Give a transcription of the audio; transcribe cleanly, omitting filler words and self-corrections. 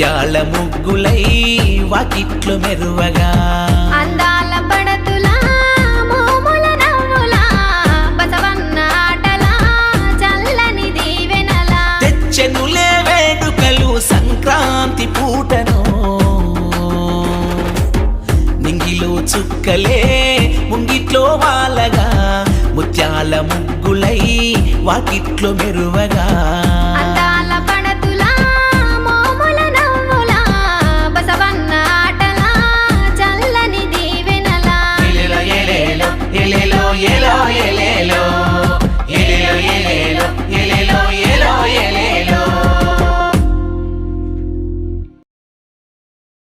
ముత్యాల ముగ్గులై వాకిట్లో మెరువగా అందాల పడతులా మోముల నవ్వులా బసవన్న ఆటలా చల్లని దీవెనలా తెచ్చెనులే వేడుకలు సంక్రాంతి పూటను నింగిలో చుక్కలే ముంగిట్లో వాలగా ముత్యాల ముగ్గులై వాకిట్లో మెరువగా అందాల